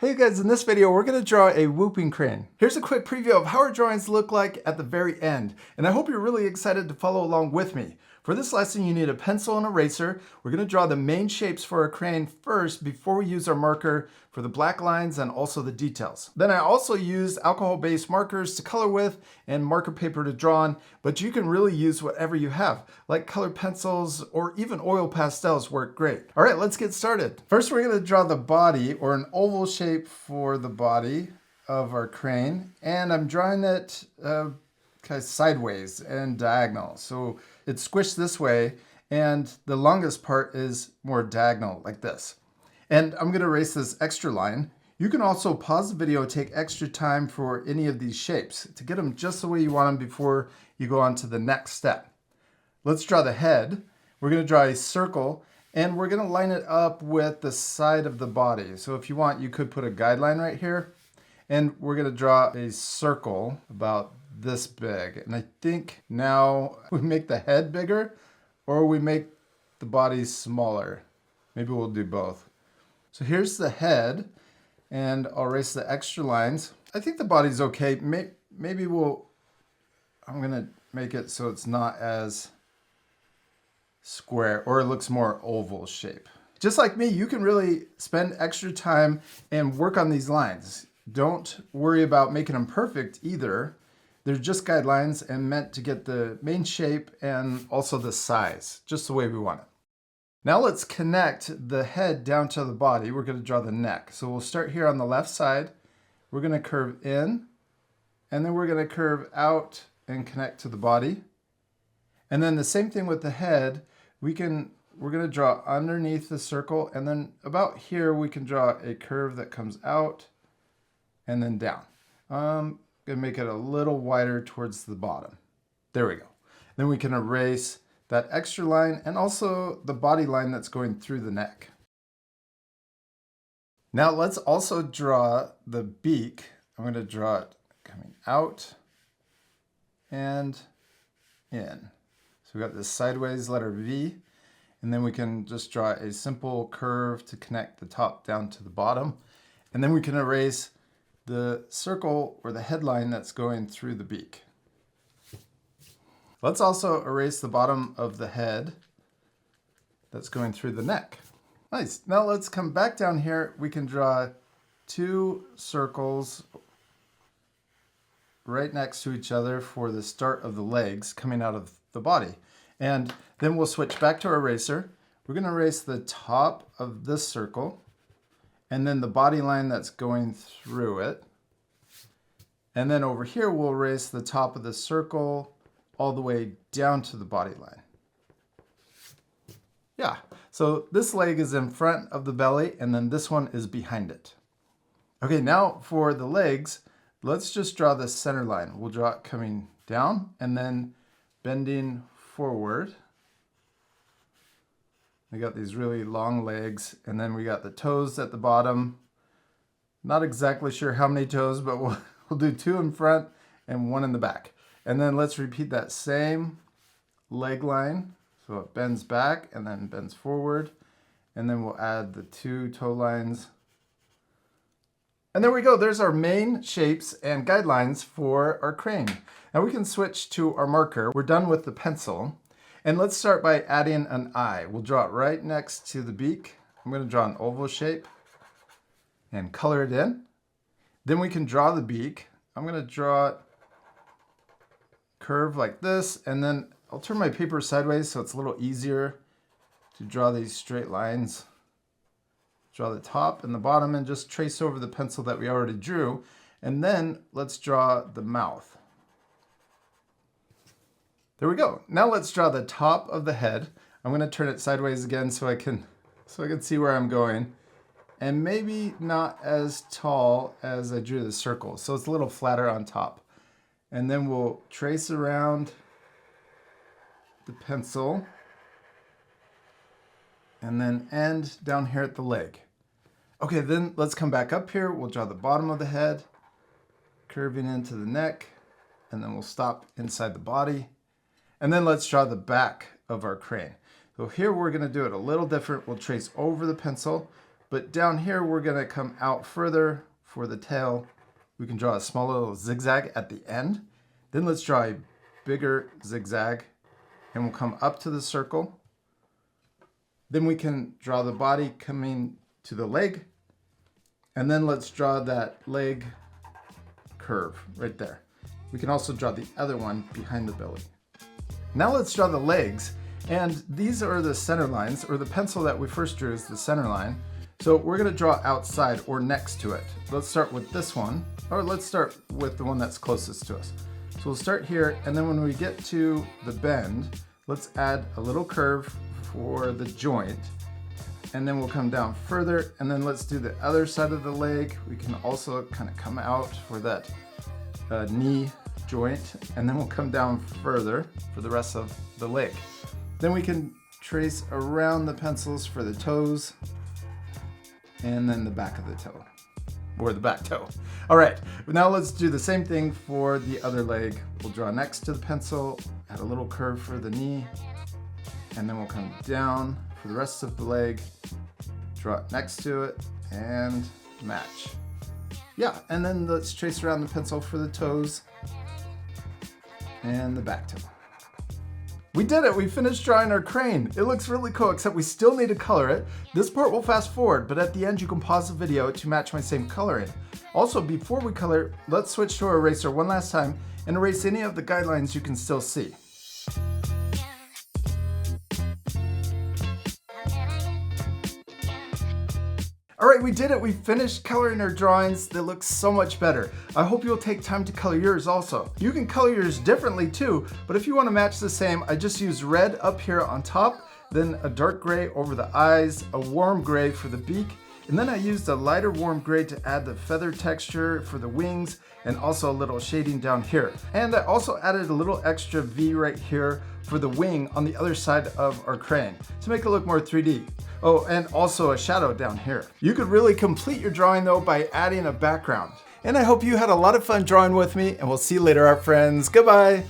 Hey guys, in this video we're going to draw a whooping crane. Here's a quick preview of how our drawings look like at the very end, and I hope you're really excited to follow along with me. For this lesson you need a pencil and eraser. We're going to draw the main shapes for our crane first before we use our marker for the black lines and also the details. Then I also use alcohol-based markers to color with and marker paper to draw on, but you can really use whatever you have, like colored pencils or even oil pastels work great. All right, let's get started. First we're going to draw the body, or an oval shape for the body of our crane, and I'm drawing it kind of sideways and diagonal. So it's squished this way, and the longest part is more diagonal like this. And I'm going to erase this extra line. You can also pause the video, take extra time for any of these shapes to get them just the way you want them before you go on to the next step. Let's draw the head. We're going to draw a circle, and we're going to line it up with the side of the body. So if you want, you could put a guideline right here. And we're going to draw a circle about this big. And I think now we make the head bigger or we make the body smaller. Maybe we'll do both. So here's the head, and I'll erase the extra lines. I think the body's okay. Maybe I'm going to make it so it's not as square, or it looks more oval shape. Just like me, you can really spend extra time and work on these lines. Don't worry about making them perfect either. They're just guidelines and meant to get the main shape and also the size, just the way we want it. Now let's connect the head down to the body. We're going to draw the neck. So we'll start here on the left side. We're going to curve in, and then we're going to curve out and connect to the body. And then the same thing with the head. We're going to draw underneath the circle, and then about here we can draw a curve that comes out and then down. I'm going to make it a little wider towards the bottom. There we go. Then we can erase that extra line and also the body line that's going through the neck. Now let's also draw the beak. I'm going to draw it coming out and in. So we got this sideways letter V, and then we can just draw a simple curve to connect the top down to the bottom. And then we can erase the circle or the headline that's going through the beak. Let's also erase the bottom of the head that's going through the neck. Nice. Now let's come back down here. We can draw two circles right next to each other for the start of the legs coming out of the body. And then we'll switch back to our eraser. We're going to erase the top of this circle and then the body line that's going through it. And then over here we'll erase the top of the circle all the way down to the body line. Yeah, so this leg is in front of the belly, and then this one is behind it. Okay, now for the legs, let's just draw the center line. We'll draw it coming down and then bending forward. We got these really long legs, and then we got the toes at the bottom. Not exactly sure how many toes, but we'll do two in front and one in the back. And then let's repeat that same leg line. So it bends back and then bends forward. And then we'll add the two toe lines. And there we go. There's our main shapes and guidelines for our crane. Now we can switch to our marker. We're done with the pencil. And let's start by adding an eye. We'll draw it right next to the beak. I'm going to draw an oval shape and color it in. Then we can draw the beak. I'm going to draw it curve like this, and then I'll turn my paper sideways so it's a little easier to draw these straight lines. Draw the top and the bottom and just trace over the pencil that we already drew. And then let's draw the mouth. There we go. Now let's draw the top of the head. I'm going to turn it sideways again so I can see where I'm going. And maybe not as tall as I drew the circle, so it's a little flatter on top. And then we'll trace around the pencil and then end down here at the leg. Okay, then let's come back up here. We'll draw the bottom of the head, curving into the neck, and then we'll stop inside the body. And then let's draw the back of our crane. So here we're going to do it a little different. We'll trace over the pencil. But down here, we're gonna come out further for the tail. We can draw a small little zigzag at the end. Then let's draw a bigger zigzag and we'll come up to the circle. Then we can draw the body coming to the leg. And then let's draw that leg curve right there. We can also draw the other one behind the belly. Now let's draw the legs. And these are the center lines, or the pencil that we first drew is the center line. So we're gonna draw outside or next to it. Let's start with this one, or let's start with the one that's closest to us. So we'll start here, and then when we get to the bend, let's add a little curve for the joint, and then we'll come down further, and then let's do the other side of the leg. We can also kind of come out for that knee joint, and then we'll come down further for the rest of the leg. Then we can trace around the pencils for the toes, and then the back of the toe, or the back toe. All right, now let's do the same thing for the other leg. We'll draw next to the pencil, add a little curve for the knee, and then we'll come down for the rest of the leg, draw it next to it, and match. Yeah, and then let's trace around the pencil for the toes and the back toe. We did it, we finished drawing our crane. It looks really cool, except we still need to color it. This part will fast forward, but at the end you can pause the video to match my same coloring. Also, before we color, let's switch to our eraser one last time and erase any of the guidelines you can still see. All right, we did it. We finished coloring our drawings. They look so much better. I hope you'll take time to color yours also. You can color yours differently too, but if you want to match the same, I just use red up here on top, then a dark gray over the eyes, a warm gray for the beak, and then I used a lighter warm gray to add the feather texture for the wings and also a little shading down here. And I also added a little extra V right here for the wing on the other side of our crane to make it look more 3D. Oh, and also a shadow down here. You could really complete your drawing though by adding a background. And I hope you had a lot of fun drawing with me, and we'll see you later, art friends. Goodbye.